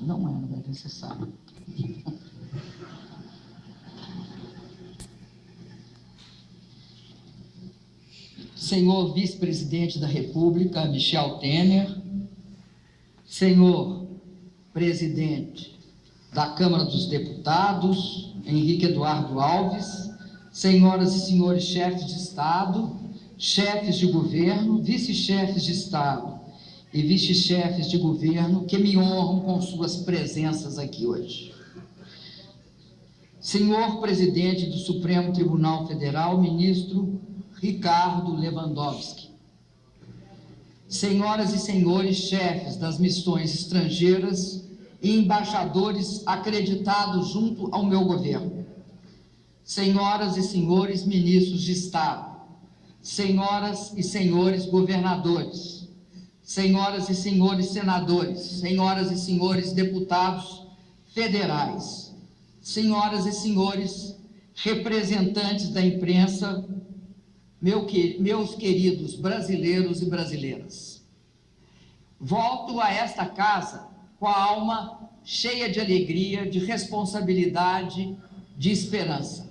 Não é necessário. Senhor Vice-Presidente da República, Michel Temer, Senhor Presidente da Câmara dos Deputados, Henrique Eduardo Alves, Senhoras e Senhores chefes de Estado, chefes de governo, vice-chefes de Estado e vice-chefes de governo que me honram com suas presenças aqui hoje. Senhor Presidente do Supremo Tribunal Federal, Ministro Ricardo Lewandowski. Senhoras e senhores chefes das missões estrangeiras e embaixadores acreditados junto ao meu governo. Senhoras e senhores ministros de Estado, senhoras e senhores governadores, senhoras e senhores senadores, senhoras e senhores deputados federais, senhoras e senhores representantes da imprensa, meus queridos brasileiros e brasileiras. Volto a esta casa com a alma cheia de alegria, de responsabilidade, de esperança.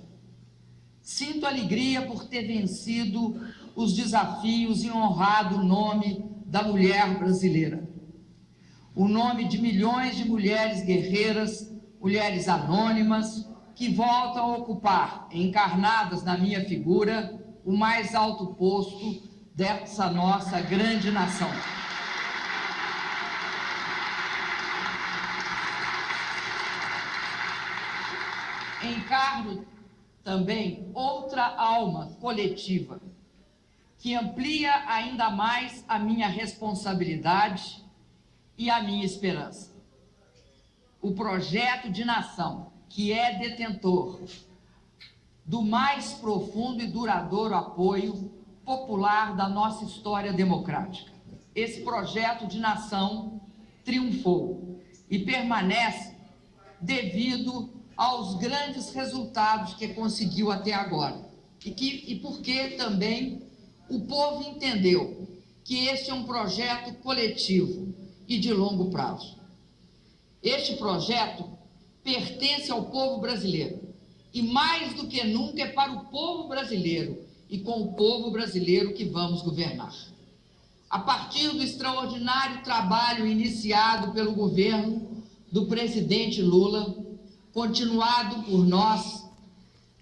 Sinto alegria por ter vencido os desafios e honrado o nome da mulher brasileira. O nome de milhões de mulheres guerreiras, mulheres anônimas, que voltam a ocupar, encarnadas na minha figura, o mais alto posto dessa nossa grande nação. Encarno também outra alma coletiva, que amplia ainda mais a minha responsabilidade e a minha esperança. O projeto de nação, que é detentor do mais profundo e duradouro apoio popular da nossa história democrática. Esse projeto de nação triunfou e permanece devido aos grandes resultados que conseguiu até agora. E porque também o povo entendeu que esse é um projeto coletivo e de longo prazo. Este projeto pertence ao povo brasileiro. E mais do que nunca é para o povo brasileiro e com o povo brasileiro que vamos governar. A partir do extraordinário trabalho iniciado pelo governo do presidente Lula, continuado por nós,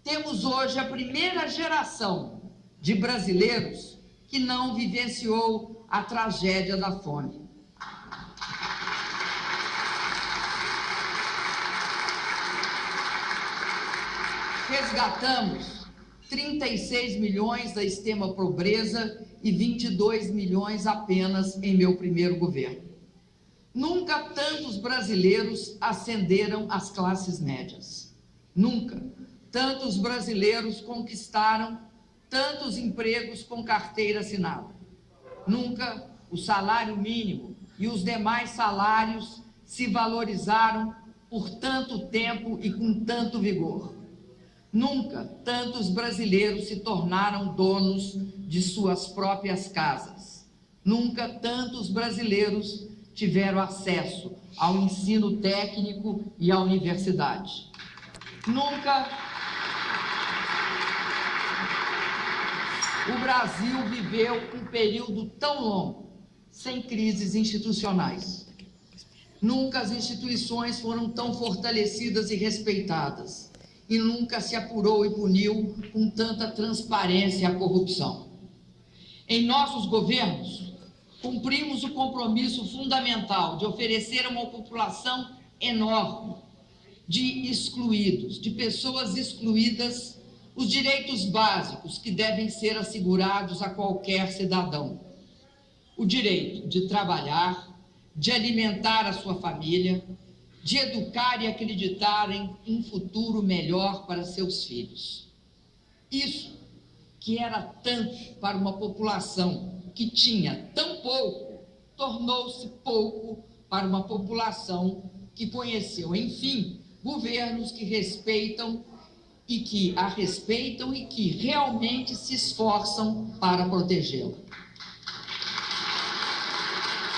temos hoje a primeira geração de brasileiros que não vivenciou a tragédia da fome. Resgatamos 36 milhões da extrema pobreza e 22 milhões apenas em meu primeiro governo. Nunca tantos brasileiros ascenderam às classes médias. Nunca tantos brasileiros conquistaram tantos empregos com carteira assinada. Nunca o salário mínimo e os demais salários se valorizaram por tanto tempo e com tanto vigor. Nunca tantos brasileiros se tornaram donos de suas próprias casas. Nunca tantos brasileiros tiveram acesso ao ensino técnico e à universidade. Nunca o Brasil viveu um período tão longo sem crises institucionais. Nunca as instituições foram tão fortalecidas e respeitadas. E nunca se apurou e puniu com tanta transparência a corrupção. Em nossos governos, cumprimos o compromisso fundamental de oferecer a uma população enorme de excluídos, de pessoas excluídas, os direitos básicos que devem ser assegurados a qualquer cidadão. O direito de trabalhar, de alimentar a sua família, de educar e acreditar em um futuro melhor para seus filhos. Isso, que era tanto para uma população que tinha tão pouco, tornou-se pouco para uma população que conheceu, enfim, governos que respeitam e que a respeitam e que realmente se esforçam para protegê-la.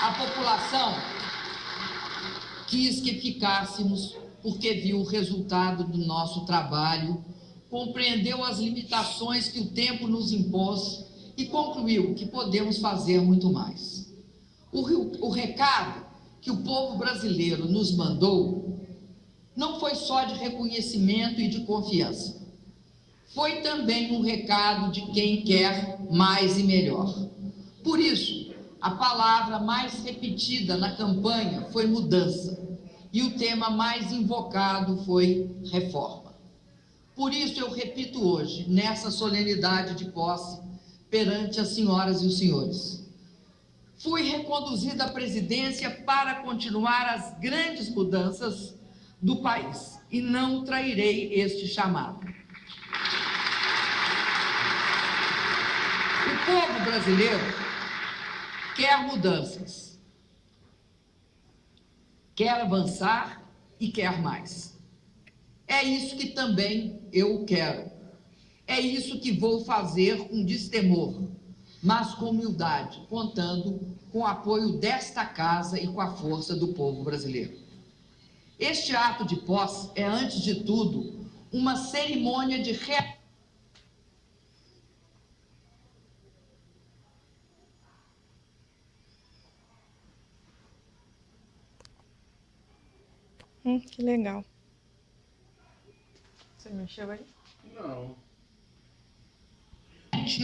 A população quis que ficássemos porque viu o resultado do nosso trabalho, compreendeu as limitações que o tempo nos impôs e concluiu que podemos fazer muito mais. O recado que o povo brasileiro nos mandou não foi só de reconhecimento e de confiança. Foi também um recado de quem quer mais e melhor. Por isso, a palavra mais repetida na campanha foi mudança, e o tema mais invocado foi reforma. Por isso eu repito hoje, nessa solenidade de posse, perante as senhoras e os senhores: fui reconduzida à presidência para continuar as grandes mudanças do país e não trairei este chamado. O povo brasileiro quer mudanças, quer avançar e quer mais. É isso que também eu quero. É isso que vou fazer com destemor, mas com humildade, contando com o apoio desta casa e com a força do povo brasileiro. Este ato de posse é, antes de tudo, uma cerimônia de Que legal. Você mexeu aí? Não.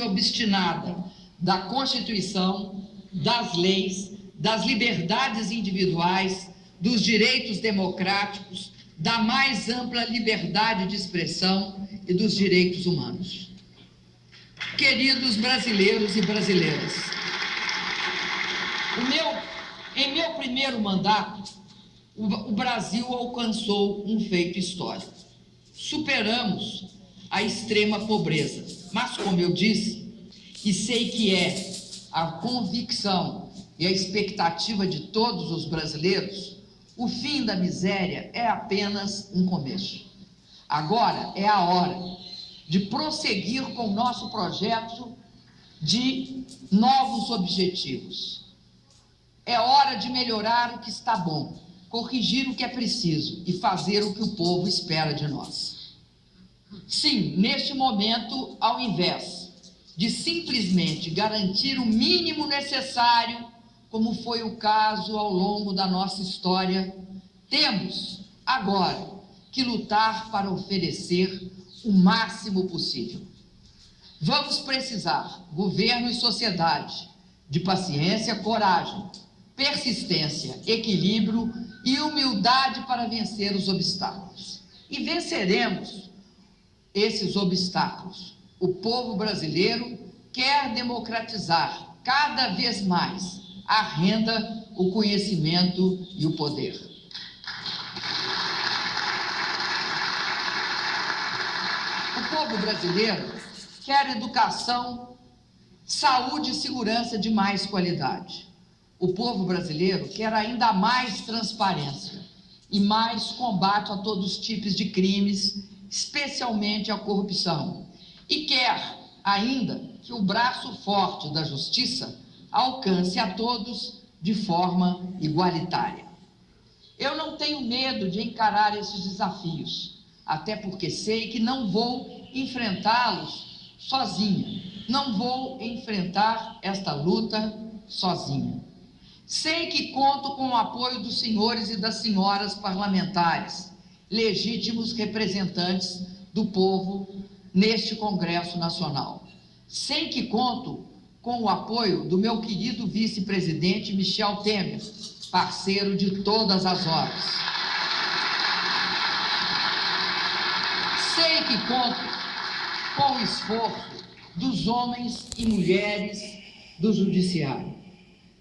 obstinada da Constituição, das leis, das liberdades individuais, dos direitos democráticos, da mais ampla liberdade de expressão e dos direitos humanos. Queridos brasileiros e brasileiras, em meu primeiro mandato, o Brasil alcançou um feito histórico. Superamos a extrema pobreza, mas, como eu disse, e sei que é a convicção e a expectativa de todos os brasileiros, o fim da miséria é apenas um começo. Agora é a hora de prosseguir com o nosso projeto de novos objetivos. É hora de melhorar o que está bom, corrigir o que é preciso e fazer o que o povo espera de nós. Sim, neste momento, ao invés de simplesmente garantir o mínimo necessário, como foi o caso ao longo da nossa história, temos agora que lutar para oferecer o máximo possível. Vamos precisar, governo e sociedade, de paciência, coragem, persistência, equilíbrio e humildade para vencer os obstáculos. E venceremos esses obstáculos. O povo brasileiro quer democratizar cada vez mais a renda, o conhecimento e o poder. O povo brasileiro quer educação, saúde e segurança de mais qualidade. O povo brasileiro quer ainda mais transparência e mais combate a todos os tipos de crimes, especialmente a corrupção. E quer ainda que o braço forte da justiça alcance a todos de forma igualitária. Eu não tenho medo de encarar esses desafios, até porque sei que não vou enfrentá-los sozinha. Não vou enfrentar esta luta sozinha. Sei que conto com o apoio dos senhores e das senhoras parlamentares, legítimos representantes do povo neste Congresso Nacional. Sei que conto com o apoio do meu querido vice-presidente Michel Temer, parceiro de todas as horas. Sei que conto com o esforço dos homens e mulheres do Judiciário.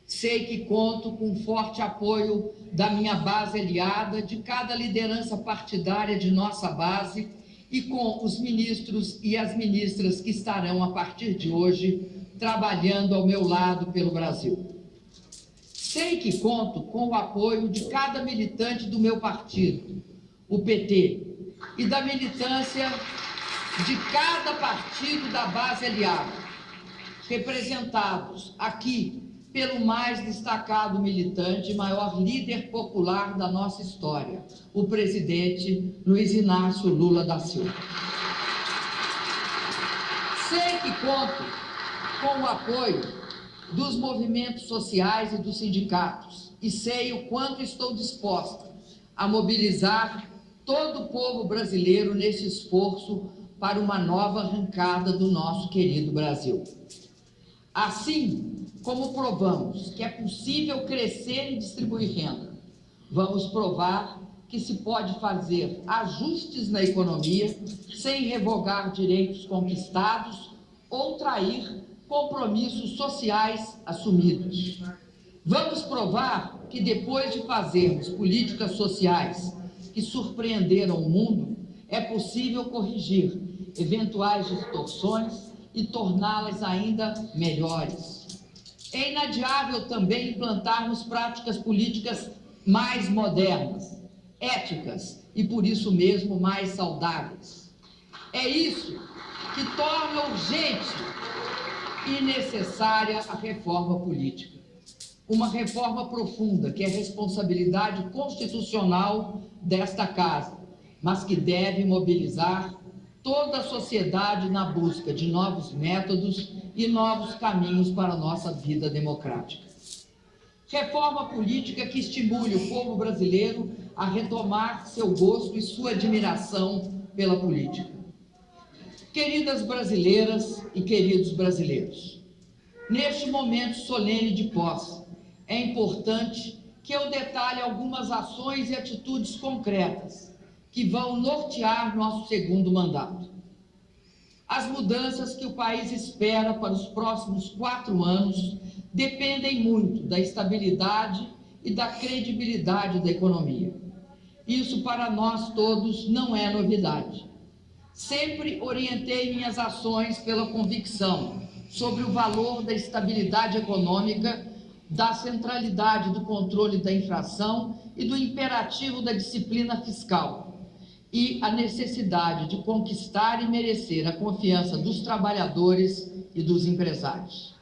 Sei que conto com o forte apoio da minha base aliada, de cada liderança partidária de nossa base e com os ministros e as ministras que estarão, a partir de hoje, trabalhando ao meu lado pelo Brasil. Sei que conto com o apoio de cada militante do meu partido, o PT, e da militância de cada partido da base aliada, representados aqui pelo mais destacado militante e maior líder popular da nossa história, o presidente Luiz Inácio Lula da Silva. Sei que conto com o apoio dos movimentos sociais e dos sindicatos e sei o quanto estou disposta a mobilizar todo o povo brasileiro nesse esforço para uma nova arrancada do nosso querido Brasil. Assim como provamos que é possível crescer e distribuir renda, vamos provar que se pode fazer ajustes na economia sem revogar direitos conquistados ou trair compromissos sociais assumidos. Vamos provar que depois de fazermos políticas sociais que surpreenderam o mundo, é possível corrigir eventuais distorções e torná-las ainda melhores. É inadiável também implantarmos práticas políticas mais modernas, éticas e, por isso mesmo, mais saudáveis. É isso que torna urgente e necessária a reforma política. Uma reforma profunda, que é responsabilidade constitucional desta Casa, mas que deve mobilizar toda a sociedade na busca de novos métodos e novos caminhos para a nossa vida democrática. Reforma política que estimule o povo brasileiro a retomar seu gosto e sua admiração pela política. Queridas brasileiras e queridos brasileiros, neste momento solene de posse, é importante que eu detalhe algumas ações e atitudes concretas que vão nortear nosso segundo mandato. As mudanças que o país espera para os próximos 4 anos dependem muito da estabilidade e da credibilidade da economia. Isso para nós todos não é novidade. Sempre orientei minhas ações pela convicção sobre o valor da estabilidade econômica, da centralidade do controle da inflação e do imperativo da disciplina fiscal, e a necessidade de conquistar e merecer a confiança dos trabalhadores e dos empresários.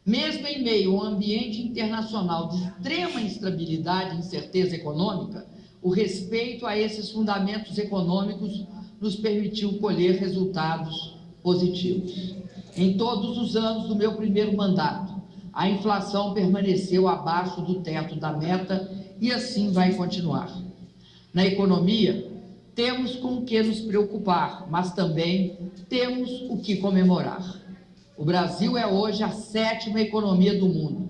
Mesmo em meio a um ambiente internacional de extrema instabilidade e incerteza econômica, o respeito a esses fundamentos econômicos nos permitiu colher resultados positivos. Em todos os anos do meu primeiro mandato, a inflação permaneceu abaixo do teto da meta e assim vai continuar. Na economia, temos com o que nos preocupar, mas também temos o que comemorar. O Brasil é hoje a 7ª economia do mundo,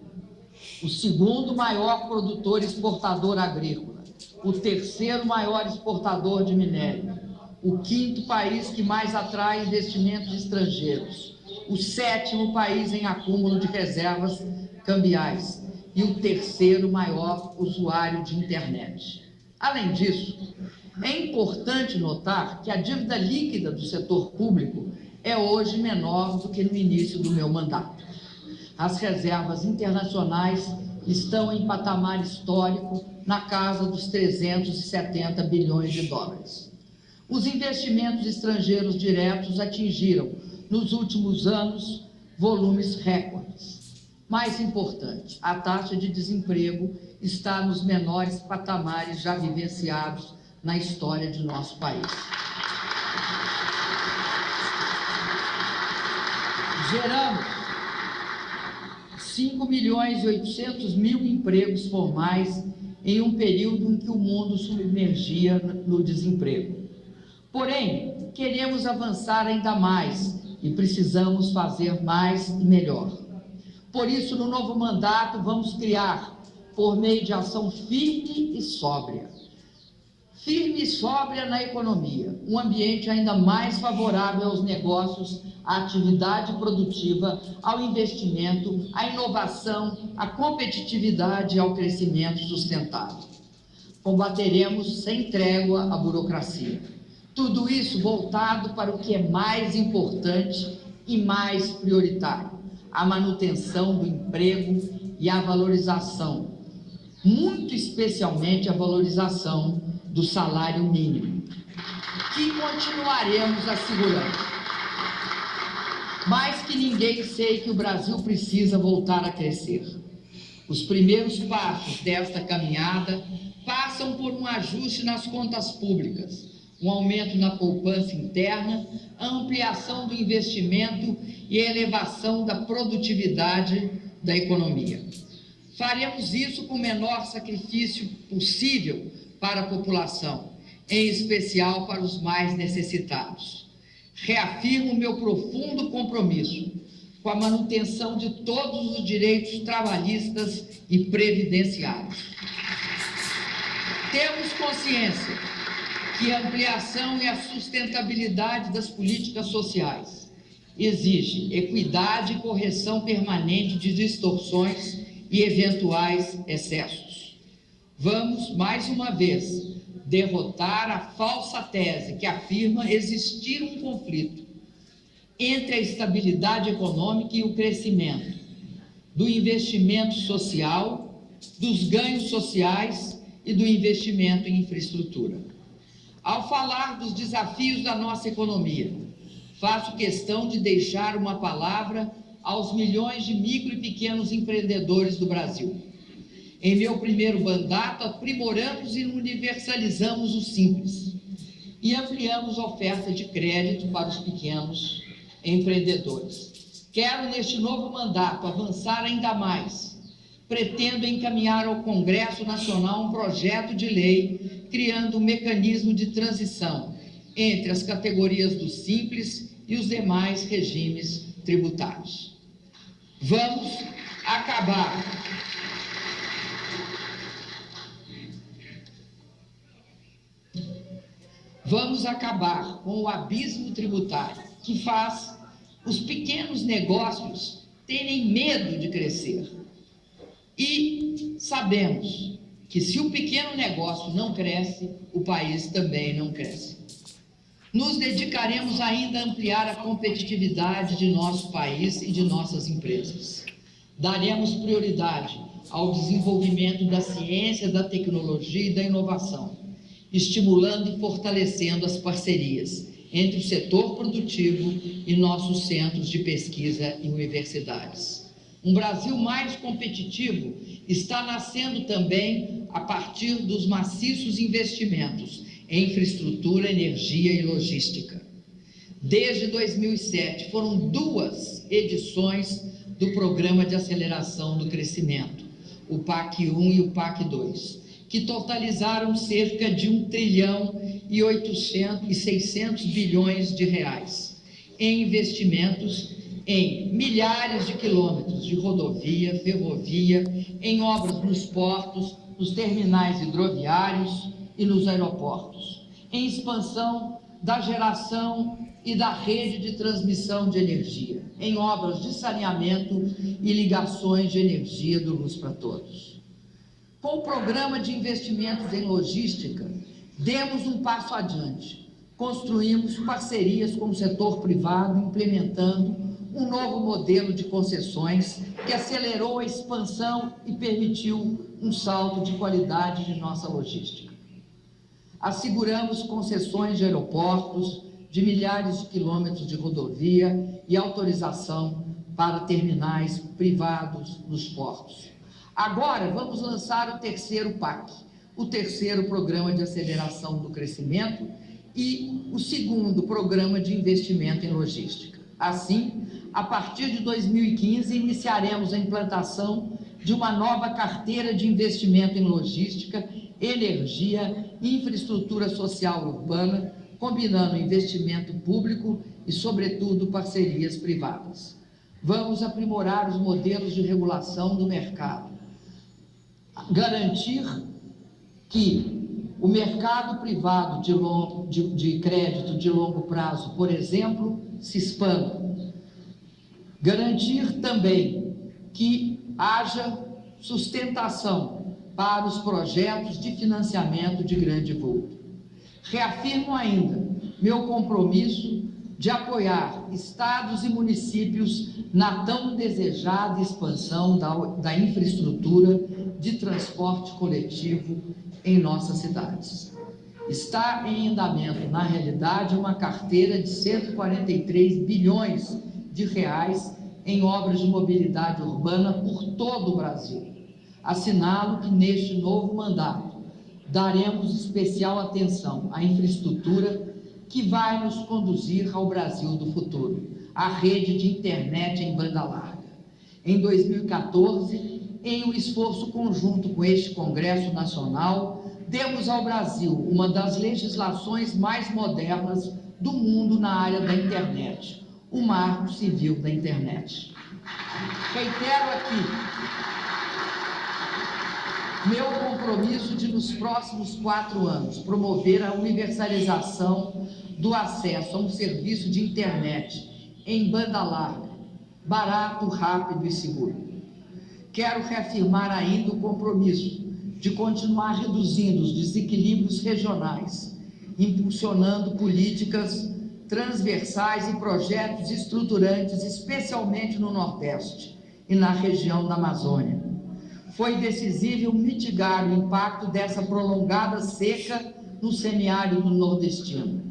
o 2º maior produtor exportador agrícola, o 3º maior exportador de minério, o 5º país que mais atrai investimentos estrangeiros, o 7º país em acúmulo de reservas cambiais e o 3º maior usuário de internet. Além disso, é importante notar que a dívida líquida do setor público é hoje menor do que no início do meu mandato. As reservas internacionais estão em patamar histórico na casa dos 370 bilhões de dólares. Os investimentos estrangeiros diretos atingiram, nos últimos anos, volumes recordes. Mais importante, a taxa de desemprego está nos menores patamares já vivenciados na história de nosso país. Geramos 5.800.000 empregos formais em um período em que o mundo submergia no desemprego. Porém, queremos avançar ainda mais e precisamos fazer mais e melhor. Por isso, no novo mandato, vamos criar, por meio de ação firme e sóbria na economia, um ambiente ainda mais favorável aos negócios, à atividade produtiva, ao investimento, à inovação, à competitividade e ao crescimento sustentável. Combateremos sem trégua a burocracia. Tudo isso voltado para o que é mais importante e mais prioritário, a manutenção do emprego e a valorização, muito especialmente a valorização do salário mínimo, que continuaremos assegurando. Mais que ninguém, sei que o Brasil precisa voltar a crescer. Os primeiros passos desta caminhada passam por um ajuste nas contas públicas, um aumento na poupança interna, a ampliação do investimento e a elevação da produtividade da economia. Faremos isso com o menor sacrifício possível para a população, em especial para os mais necessitados. Reafirmo meu profundo compromisso com a manutenção de todos os direitos trabalhistas e previdenciários. Temos consciência que a ampliação e a sustentabilidade das políticas sociais exige equidade e correção permanente de distorções e eventuais excessos. Vamos, mais uma vez, derrotar a falsa tese que afirma existir um conflito entre a estabilidade econômica e o crescimento, do investimento social, dos ganhos sociais e do investimento em infraestrutura. Ao falar dos desafios da nossa economia, faço questão de deixar uma palavra aos milhões de micro e pequenos empreendedores do Brasil. Em meu primeiro mandato, aprimoramos e universalizamos o Simples e ampliamos a oferta de crédito para os pequenos empreendedores. Quero, neste novo mandato, avançar ainda mais. Pretendo encaminhar ao Congresso Nacional um projeto de lei criando um mecanismo de transição entre as categorias do Simples e os demais regimes tributários. Vamos acabar com o abismo tributário que faz os pequenos negócios terem medo de crescer. E sabemos que se o pequeno negócio não cresce, o país também não cresce. Nos dedicaremos ainda a ampliar a competitividade de nosso país e de nossas empresas. Daremos prioridade ao desenvolvimento da ciência, da tecnologia e da inovação, estimulando e fortalecendo as parcerias entre o setor produtivo e nossos centros de pesquisa e universidades. Um Brasil mais competitivo está nascendo também a partir dos maciços investimentos em infraestrutura, energia e logística. Desde 2007, foram 2 edições do Programa de Aceleração do Crescimento, o PAC 1 e o PAC 2, que totalizaram cerca de 1 trilhão e 600 bilhões de reais em investimentos em milhares de quilômetros de rodovia, ferrovia, em obras nos portos, nos terminais hidroviários e nos aeroportos, em expansão da geração e da rede de transmissão de energia, em obras de saneamento e ligações de energia do Luz para Todos. Com o programa de investimentos em logística, demos um passo adiante. Construímos parcerias com o setor privado, implementando um novo modelo de concessões que acelerou a expansão e permitiu um salto de qualidade de nossa logística. Asseguramos concessões de aeroportos, de milhares de quilômetros de rodovia e autorização para terminais privados nos portos. Agora vamos lançar o terceiro PAC, o terceiro Programa de Aceleração do Crescimento e o segundo Programa de Investimento em Logística. Assim, a partir de 2015, iniciaremos a implantação de uma nova carteira de investimento em logística, energia e infraestrutura social urbana, combinando investimento público e, sobretudo, parcerias privadas. Vamos aprimorar os modelos de regulação do mercado, garantir que o mercado privado de crédito de longo prazo, por exemplo, se expanda. Garantir também que haja sustentação para os projetos de financiamento de grande vulto. Reafirmo ainda meu compromisso de apoiar estados e municípios na tão desejada expansão da infraestrutura de transporte coletivo em nossas cidades. Está em andamento, na realidade, uma carteira de 143 bilhões de reais em obras de mobilidade urbana por todo o Brasil. assinalo que neste novo mandato daremos especial atenção à infraestrutura que vai nos conduzir ao Brasil do futuro, a rede de internet em banda larga. Em 2014, em um esforço conjunto com este Congresso Nacional, demos ao Brasil uma das legislações mais modernas do mundo na área da internet, o Marco Civil da Internet. Reitero aqui meu compromisso de, nos próximos 4 anos, promover a universalização do acesso a um serviço de internet em banda larga, barato, rápido e seguro. Quero reafirmar ainda o compromisso de continuar reduzindo os desequilíbrios regionais, impulsionando políticas transversais e projetos estruturantes, especialmente no Nordeste e na região da Amazônia. Foi decisivo mitigar o impacto dessa prolongada seca no semiárido nordestino.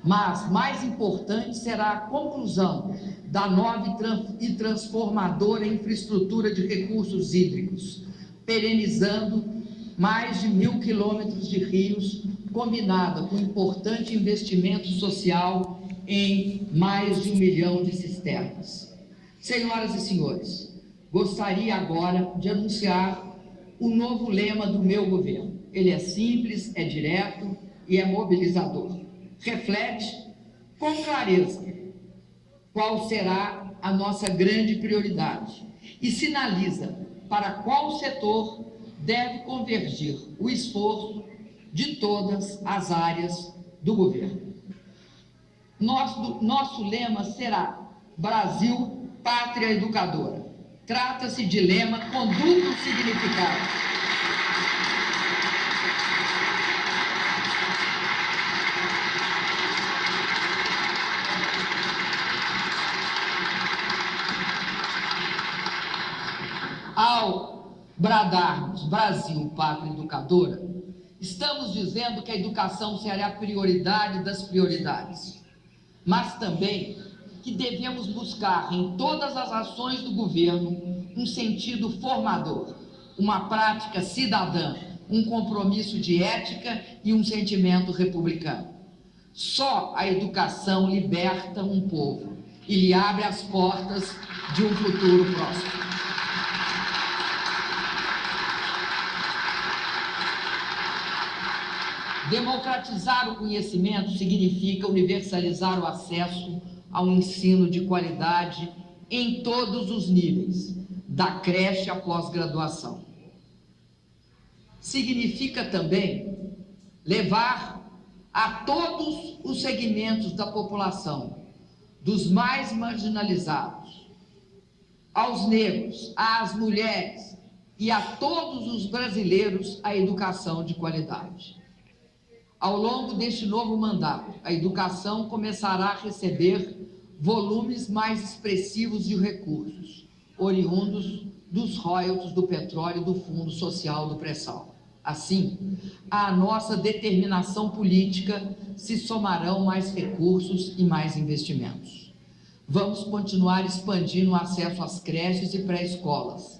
Mas, mais importante, será a conclusão da nova e transformadora infraestrutura de recursos hídricos, perenizando mais de 1.000 quilômetros de rios, combinada com importante investimento social em mais de 1 milhão de cisternas. Senhoras e senhores, gostaria agora de anunciar o novo lema do meu governo. Ele é simples, é direto e é mobilizador. Reflete com clareza qual será a nossa grande prioridade e sinaliza para qual setor deve convergir o esforço de todas as áreas do governo. Nosso lema será Brasil, Pátria Educadora. Trata-se de lema com duplo significado. Ao bradarmos Brasil, Pátria Educadora, estamos dizendo que a educação será a prioridade das prioridades, mas também que devemos buscar em todas as ações do governo um sentido formador, uma prática cidadã, um compromisso de ética e um sentimento republicano. Só a educação liberta um povo e lhe abre as portas de um futuro próximo. Democratizar o conhecimento significa universalizar o acesso ao ensino de qualidade em todos os níveis, da creche à pós-graduação. Significa também levar a todos os segmentos da população, dos mais marginalizados, aos negros, às mulheres e a todos os brasileiros, a educação de qualidade. Ao longo deste novo mandato, a educação começará a receber volumes mais expressivos de recursos, oriundos dos royalties do petróleo e do Fundo Social do Pré-Sal. Assim, à nossa determinação política se somarão mais recursos e mais investimentos. Vamos continuar expandindo o acesso às creches e pré-escolas,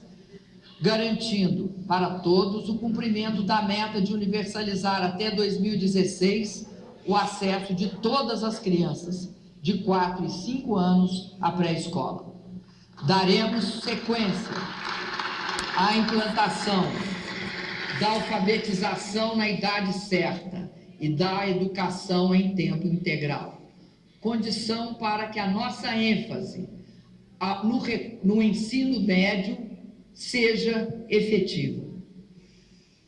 garantindo para todos o cumprimento da meta de universalizar até 2016 o acesso de todas as crianças de 4 e 5 anos à pré-escola. Daremos sequência à implantação da alfabetização na idade certa e da educação em tempo integral, condição para que a nossa ênfase no ensino médio seja efetiva,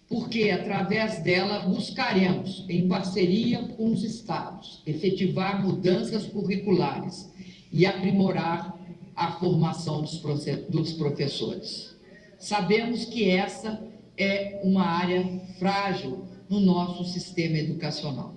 porque através dela buscaremos, em parceria com os estados, efetivar mudanças curriculares e aprimorar a formação dos professores. Sabemos que essa é uma área frágil no nosso sistema educacional.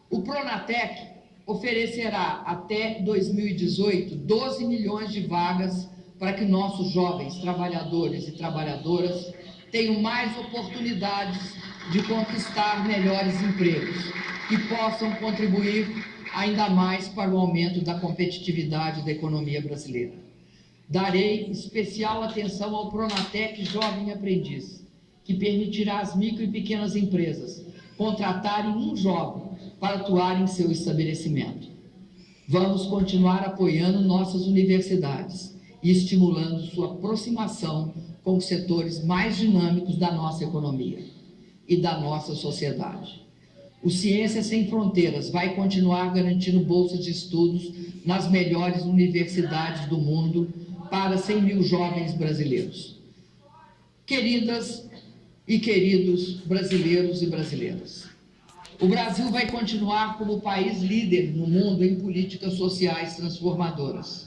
O Pronatec oferecerá até 2018 12 milhões de vagas para que nossos jovens trabalhadores e trabalhadoras tenham mais oportunidades de conquistar melhores empregos e possam contribuir ainda mais para o aumento da competitividade da economia brasileira. Darei especial atenção ao Pronatec Jovem Aprendiz, que permitirá às micro e pequenas empresas contratarem um jovem para atuar em seu estabelecimento. Vamos continuar apoiando nossas universidades e estimulando sua aproximação com os setores mais dinâmicos da nossa economia e da nossa sociedade. O Ciências Sem Fronteiras vai continuar garantindo bolsas de estudos nas melhores universidades do mundo para 100 mil jovens brasileiros. Queridas e queridos brasileiros e brasileiras, o Brasil vai continuar como país líder no mundo em políticas sociais transformadoras.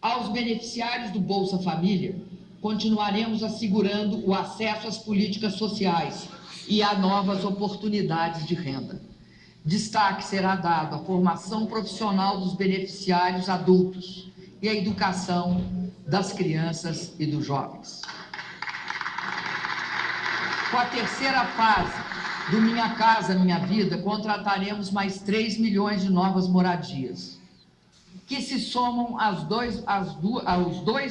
Aos beneficiários do Bolsa Família, continuaremos assegurando o acesso às políticas sociais e a novas oportunidades de renda. Destaque será dado à formação profissional dos beneficiários adultos e à educação das crianças e dos jovens. Com a terceira fase do Minha Casa Minha Vida, contrataremos mais 3 milhões de novas moradias, que se somam aos 2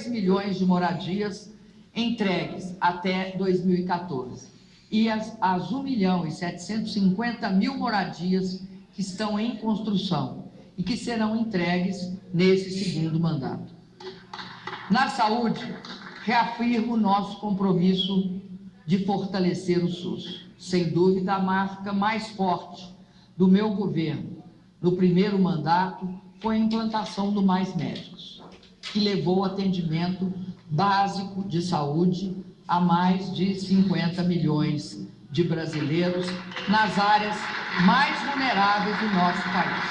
milhões de moradias entregues até 2014 e às 1.750.000 moradias que estão em construção e que serão entregues nesse segundo mandato. Na saúde, reafirmo o nosso compromisso de fortalecer o SUS. Sem dúvida, a marca mais forte do meu governo no primeiro mandato foi a implantação do Mais Médicos, que levou o atendimento básico de saúde a mais de 50 milhões de brasileiros nas áreas mais vulneráveis do nosso país.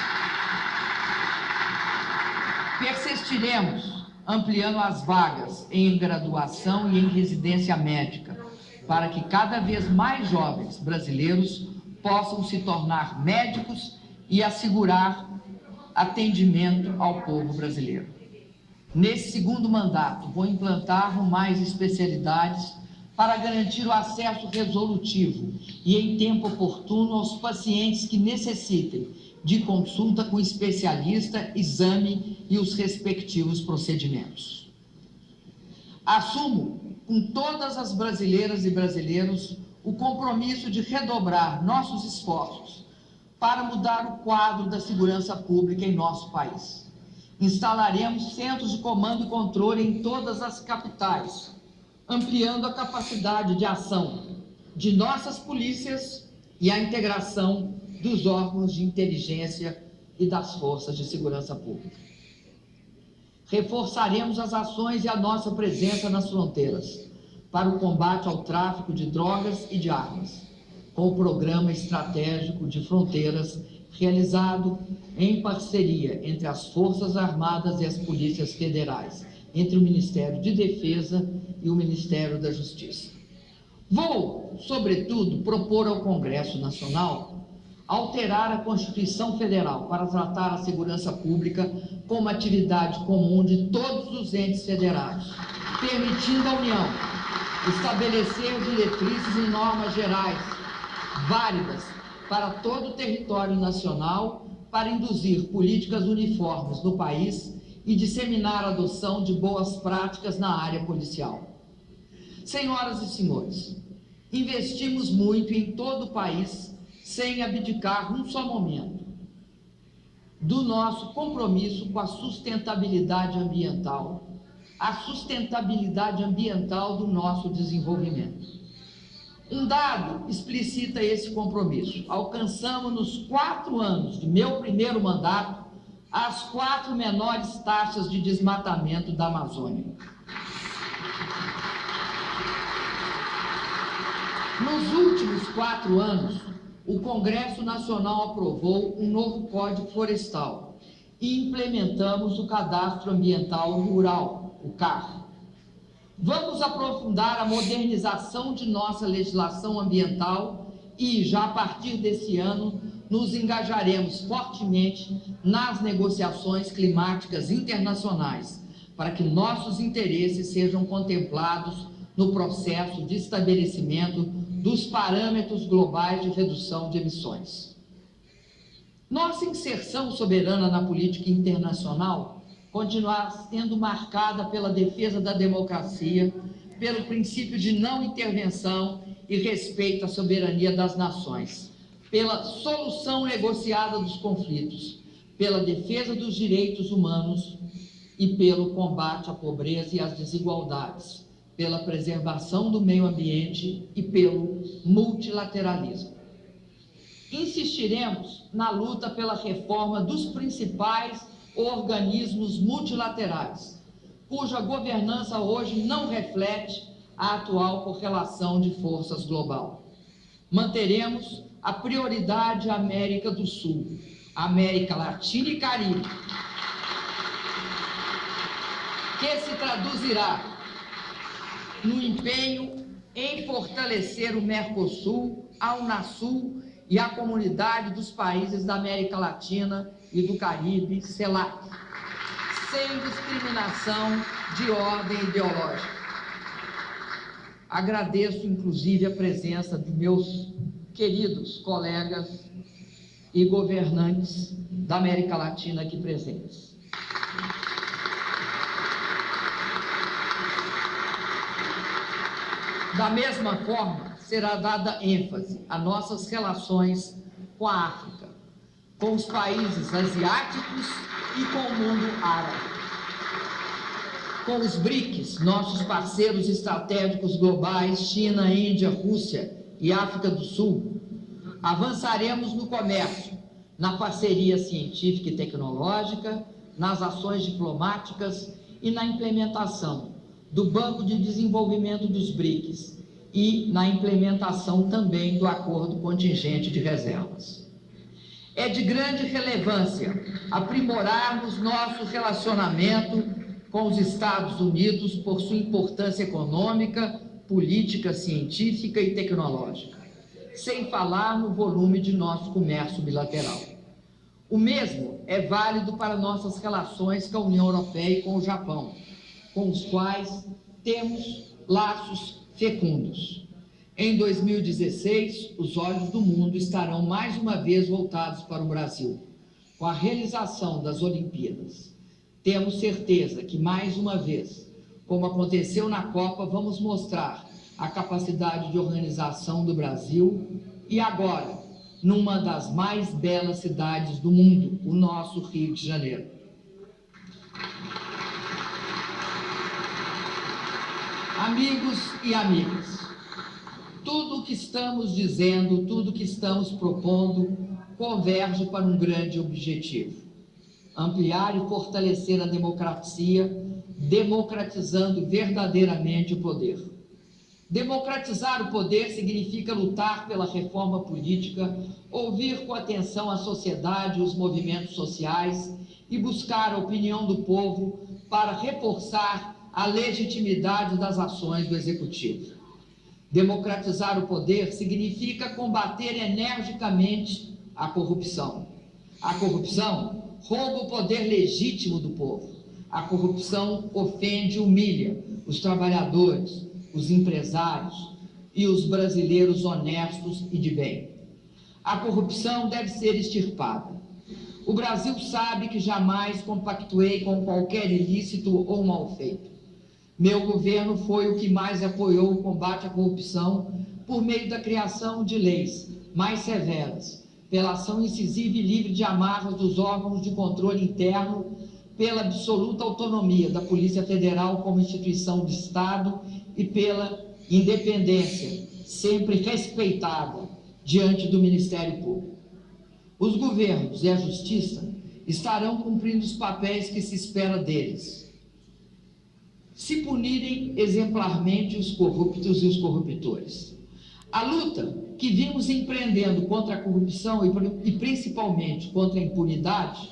Persistiremos ampliando as vagas em graduação e em residência médica, para que cada vez mais jovens brasileiros possam se tornar médicos e assegurar atendimento ao povo brasileiro. Nesse segundo mandato, vou implantar mais especialidades para garantir o acesso resolutivo e em tempo oportuno aos pacientes que necessitem de consulta com especialista, exame e os respectivos procedimentos. Assumo com todas as brasileiras e brasileiros o compromisso de redobrar nossos esforços para mudar o quadro da segurança pública em nosso país. Instalaremos centros de comando e controle em todas as capitais, ampliando a capacidade de ação de nossas polícias e a integração dos órgãos de inteligência e das forças de segurança pública. Reforçaremos as ações e a nossa presença nas fronteiras para o combate ao tráfico de drogas e de armas, com o Programa Estratégico de Fronteiras realizado em parceria entre as Forças Armadas e as Polícias Federais, entre o Ministério de Defesa e o Ministério da Justiça. Vou, sobretudo, propor ao Congresso Nacional alterar a Constituição Federal para tratar a segurança pública como atividade comum de todos os entes federados, permitindo à União estabelecer diretrizes e normas gerais válidas para todo o território nacional para induzir políticas uniformes no país e disseminar a adoção de boas práticas na área policial. Senhoras e senhores, investimos muito em todo o país sem abdicar um só momento do nosso compromisso com a sustentabilidade ambiental do nosso desenvolvimento. Um dado explicita esse compromisso. Alcançamos nos 4 anos de meu primeiro mandato as 4 menores taxas de desmatamento da Amazônia. Nos últimos 4 anos, o Congresso Nacional aprovou um novo Código Florestal e implementamos o Cadastro Ambiental Rural, o CAR. Vamos aprofundar a modernização de nossa legislação ambiental e, já a partir desse ano, nos engajaremos fortemente nas negociações climáticas internacionais para que nossos interesses sejam contemplados no processo de estabelecimento dos parâmetros globais de redução de emissões. Nossa inserção soberana na política internacional continuará sendo marcada pela defesa da democracia, pelo princípio de não intervenção e respeito à soberania das nações, pela solução negociada dos conflitos, pela defesa dos direitos humanos e pelo combate à pobreza e às desigualdades, pela preservação do meio ambiente e pelo multilateralismo. Insistiremos na luta pela reforma dos principais organismos multilaterais, cuja governança hoje não reflete a atual correlação de forças global. Manteremos a prioridade à América do Sul, América Latina e Caribe, que se traduzirá no empenho em fortalecer o Mercosul, a Unasul e a comunidade dos países da América Latina e do Caribe, CELAC, sem discriminação de ordem ideológica. Agradeço, inclusive, a presença de meus queridos colegas e governantes da América Latina aqui presentes. Da mesma forma, será dada ênfase a nossas relações com a África, com os países asiáticos e com o mundo árabe. Com os BRICS, nossos parceiros estratégicos globais, China, Índia, Rússia e África do Sul, avançaremos no comércio, na parceria científica e tecnológica, nas ações diplomáticas e na implementação do Banco de Desenvolvimento dos BRICS e na implementação também do Acordo Contingente de Reservas. É de grande relevância aprimorarmos nosso relacionamento com os Estados Unidos por sua importância econômica, política, científica e tecnológica, sem falar no volume de nosso comércio bilateral. O mesmo é válido para nossas relações com a União Europeia e com o Japão, com os quais temos laços fecundos. Em 2016, os olhos do mundo estarão mais uma vez voltados para o Brasil, com a realização das Olimpíadas. Temos certeza que, mais uma vez, como aconteceu na Copa, vamos mostrar a capacidade de organização do Brasil e agora, numa das mais belas cidades do mundo, o nosso Rio de Janeiro. Amigos e amigas, tudo o que estamos dizendo, tudo o que estamos propondo, converge para um grande objetivo: ampliar e fortalecer a democracia, democratizando verdadeiramente o poder. Democratizar o poder significa lutar pela reforma política, ouvir com atenção a sociedade e os movimentos sociais e buscar a opinião do povo para reforçar a legitimidade das ações do Executivo. Democratizar o poder significa combater energicamente a corrupção. A corrupção rouba o poder legítimo do povo. A corrupção ofende e humilha os trabalhadores, os empresários e os brasileiros honestos e de bem. A corrupção deve ser extirpada. O Brasil sabe que jamais compactuei com qualquer ilícito ou mal feito. Meu governo foi o que mais apoiou o combate à corrupção por meio da criação de leis mais severas, pela ação incisiva e livre de amarras dos órgãos de controle interno, pela absoluta autonomia da Polícia Federal como instituição de Estado e pela independência sempre respeitada diante do Ministério Público. Os governos e a Justiça estarão cumprindo os papéis que se espera deles. Se punirem exemplarmente os corruptos e os corruptores. A luta que vimos empreendendo contra a corrupção e principalmente contra a impunidade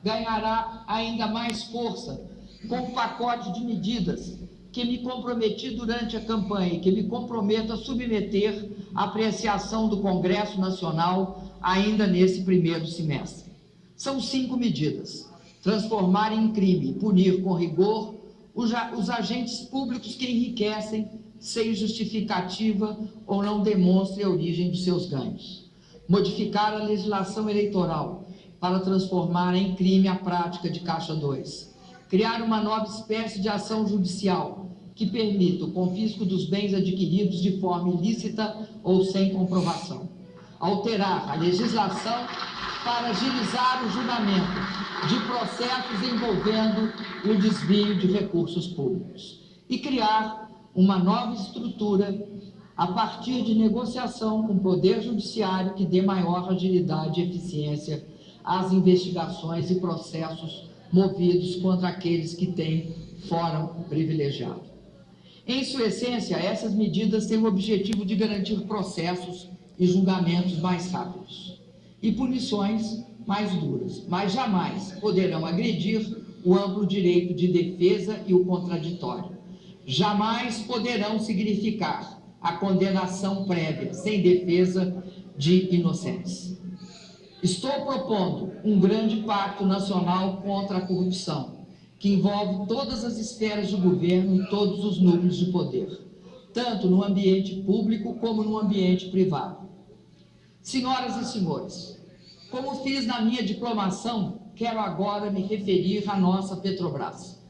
ganhará ainda mais força com o pacote de medidas que me comprometi durante a campanha e que me comprometo a submeter à apreciação do Congresso Nacional ainda nesse primeiro semestre. São 5 medidas: transformar em crime e punir com rigor os agentes públicos que enriquecem sem justificativa ou não demonstrem a origem dos seus ganhos. Modificar a legislação eleitoral para transformar em crime a prática de Caixa 2. Criar uma nova espécie de ação judicial que permita o confisco dos bens adquiridos de forma ilícita ou sem comprovação. Alterar a legislação para agilizar o julgamento de processos envolvendo o desvio de recursos públicos. E criar uma nova estrutura a partir de negociação com o Poder Judiciário que dê maior agilidade e eficiência às investigações e processos movidos contra aqueles que têm fórum privilegiado. Em sua essência, essas medidas têm o objetivo de garantir processos e julgamentos mais rápidos e punições mais duras, mas jamais poderão agredir o amplo direito de defesa e o contraditório. Jamais poderão significar a condenação prévia, sem defesa de inocentes. Estou propondo um grande pacto nacional contra a corrupção, que envolve todas as esferas de governo e todos os núcleos de poder, tanto no ambiente público como no ambiente privado. Senhoras e senhores, como fiz na minha diplomação, quero agora me referir à nossa Petrobras,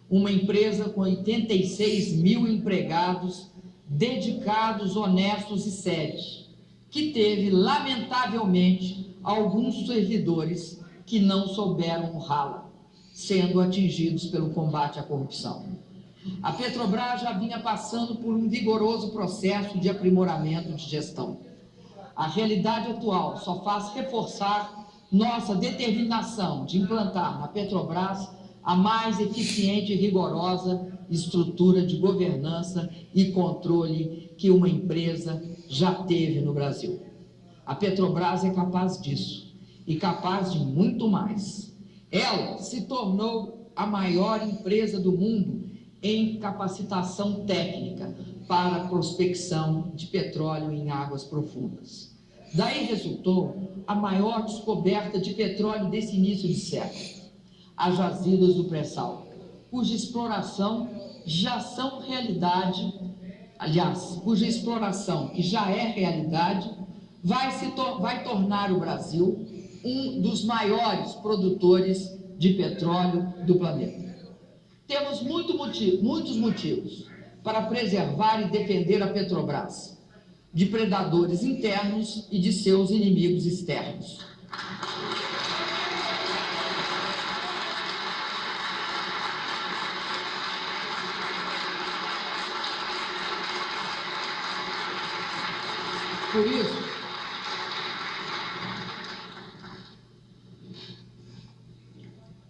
uma empresa com 86 mil empregados dedicados, honestos e sérios, que teve, lamentavelmente, alguns servidores que não souberam honrá-la, sendo atingidos pelo combate à corrupção. A Petrobras já vinha passando por um vigoroso processo de aprimoramento de gestão. A realidade atual só faz reforçar nossa determinação de implantar na Petrobras a mais eficiente e rigorosa estrutura de governança e controle que uma empresa já teve no Brasil. A Petrobras é capaz disso e capaz de muito mais. Ela se tornou a maior empresa do mundo em capacitação técnica para a prospecção de petróleo em águas profundas. Daí resultou a maior descoberta de petróleo desse início de século, as jazidas do pré-sal, cuja exploração já são realidade, cuja exploração, que já é realidade, vai tornar o Brasil um dos maiores produtores de petróleo do planeta. Temos muitos motivos para preservar e defender a Petrobras de predadores internos e de seus inimigos externos.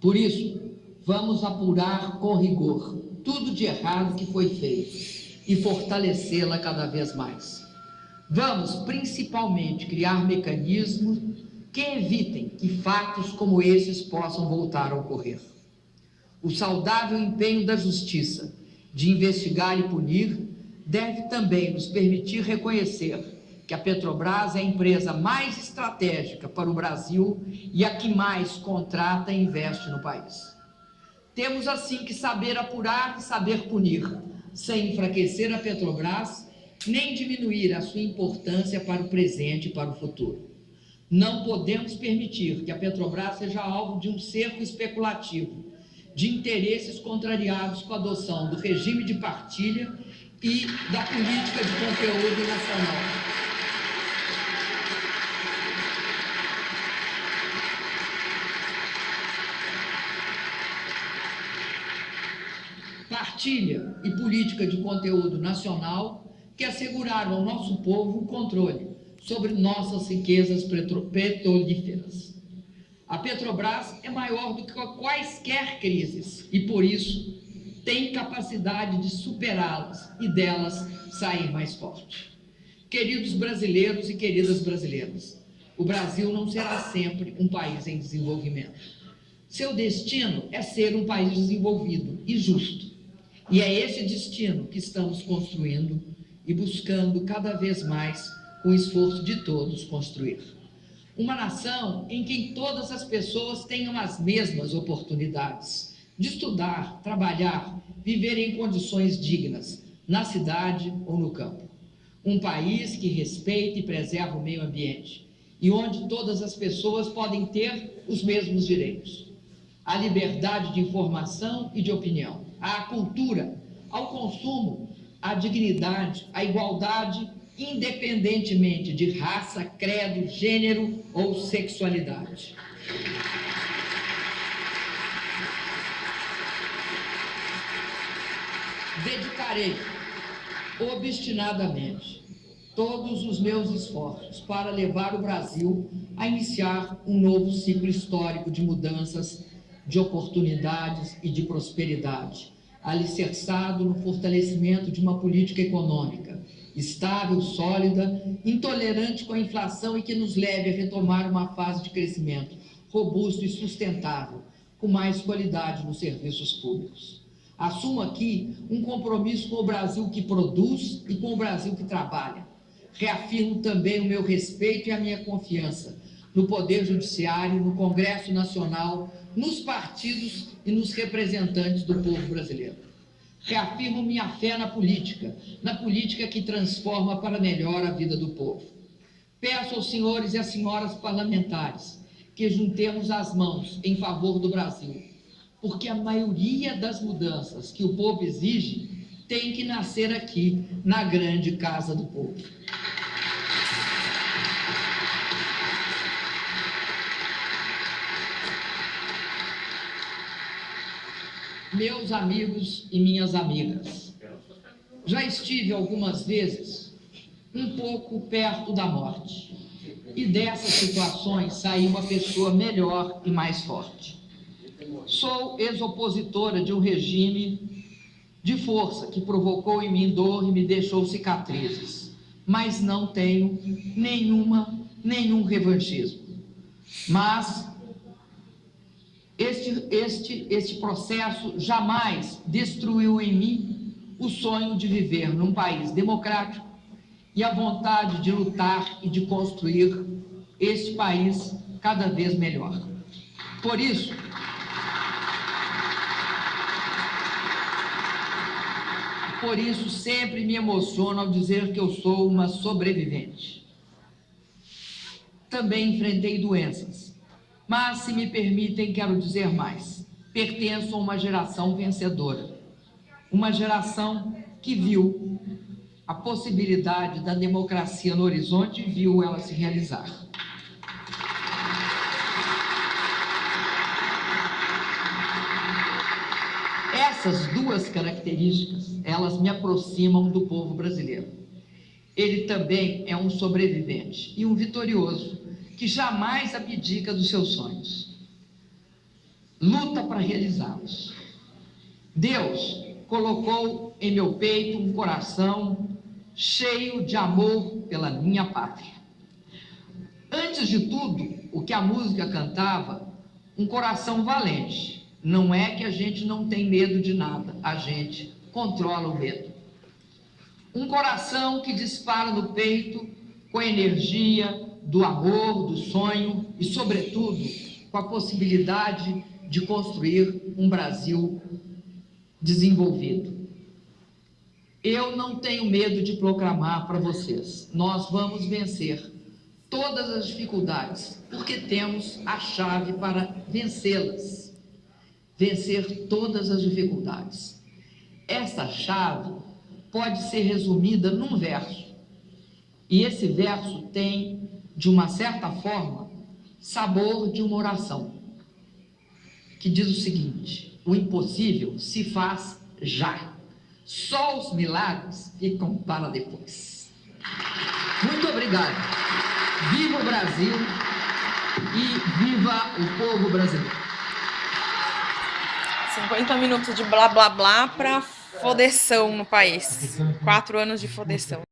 Por isso, vamos apurar com rigor tudo de errado que foi feito e fortalecê-la cada vez mais. Vamos, principalmente, criar mecanismos que evitem que fatos como esses possam voltar a ocorrer. O saudável empenho da Justiça de investigar e punir deve também nos permitir reconhecer que a Petrobras é a empresa mais estratégica para o Brasil e a que mais contrata e investe no país. Temos, assim, que saber apurar e saber punir, sem enfraquecer a Petrobras, nem diminuir a sua importância para o presente e para o futuro. Não podemos permitir que a Petrobras seja alvo de um cerco especulativo, de interesses contrariados com a adoção do regime de partilha e da política de conteúdo nacional. Partilha e política de conteúdo nacional que asseguraram ao nosso povo o controle sobre nossas riquezas petrolíferas. A Petrobras é maior do que quaisquer crises e, por isso, tem capacidade de superá-las e delas sair mais forte. Queridos brasileiros e queridas brasileiras, o Brasil não será sempre um país em desenvolvimento. Seu destino é ser um país desenvolvido e justo. E é esse destino que estamos construindo e buscando cada vez mais, com o esforço de todos, construir. Uma nação em que todas as pessoas tenham as mesmas oportunidades de estudar, trabalhar, viver em condições dignas, na cidade ou no campo. Um país que respeite e preserve o meio ambiente e onde todas as pessoas podem ter os mesmos direitos. à liberdade de informação e de opinião, à cultura, ao consumo, à dignidade, à igualdade, independentemente de raça, credo, gênero ou sexualidade. Dedicarei obstinadamente todos os meus esforços para levar o Brasil a iniciar um novo ciclo histórico de mudanças, de oportunidades e de prosperidade, alicerçado no fortalecimento de uma política econômica estável, sólida, intolerante com a inflação e que nos leve a retomar uma fase de crescimento robusto e sustentável, com mais qualidade nos serviços públicos. Assumo aqui um compromisso com o Brasil que produz e com o Brasil que trabalha. Reafirmo também o meu respeito e a minha confiança no Poder Judiciário, no Congresso Nacional, nos partidos e nos representantes do povo brasileiro. Reafirmo minha fé na política que transforma para melhor a vida do povo. Peço aos senhores e às senhoras parlamentares que juntemos as mãos em favor do Brasil, porque a maioria das mudanças que o povo exige tem que nascer aqui, na grande casa do povo. Meus amigos e minhas amigas, já estive algumas vezes um pouco perto da morte, e dessas situações saí uma pessoa melhor e mais forte. Sou ex-opositora de um regime de força que provocou em mim dor e me deixou cicatrizes, mas não tenho nenhum revanchismo. Mas este processo jamais destruiu em mim o sonho de viver num país democrático e a vontade de lutar e de construir este país cada vez melhor. Por isso, sempre me emociono ao dizer que eu sou uma sobrevivente. Também enfrentei doenças, mas, se me permitem, quero dizer mais. Pertenço a uma geração vencedora, uma geração que viu a possibilidade da democracia no horizonte e viu ela se realizar. Essas duas características, elas me aproximam do povo brasileiro. Ele também é um sobrevivente e um vitorioso, que jamais abdica dos seus sonhos. Luta para realizá-los. Deus colocou em meu peito um coração cheio de amor pela minha pátria. Antes de tudo, o que a música cantava, um coração valente. Não é que a gente não tem medo de nada, a gente controla o medo. Um coração que dispara no peito com a energia do amor, do sonho e, sobretudo, com a possibilidade de construir um Brasil desenvolvido. Eu não tenho medo de proclamar para vocês: nós vamos vencer todas as dificuldades, porque temos a chave para vencê-las. Vencer todas as dificuldades. Essa chave pode ser resumida num verso. E esse verso tem, de uma certa forma, sabor de uma oração, que diz o seguinte: o impossível se faz já, só os milagres ficam para depois. Muito obrigado. Viva o Brasil e viva o povo brasileiro. 50 minutos de blá blá blá para fodeção no país. 4 anos de fodeção.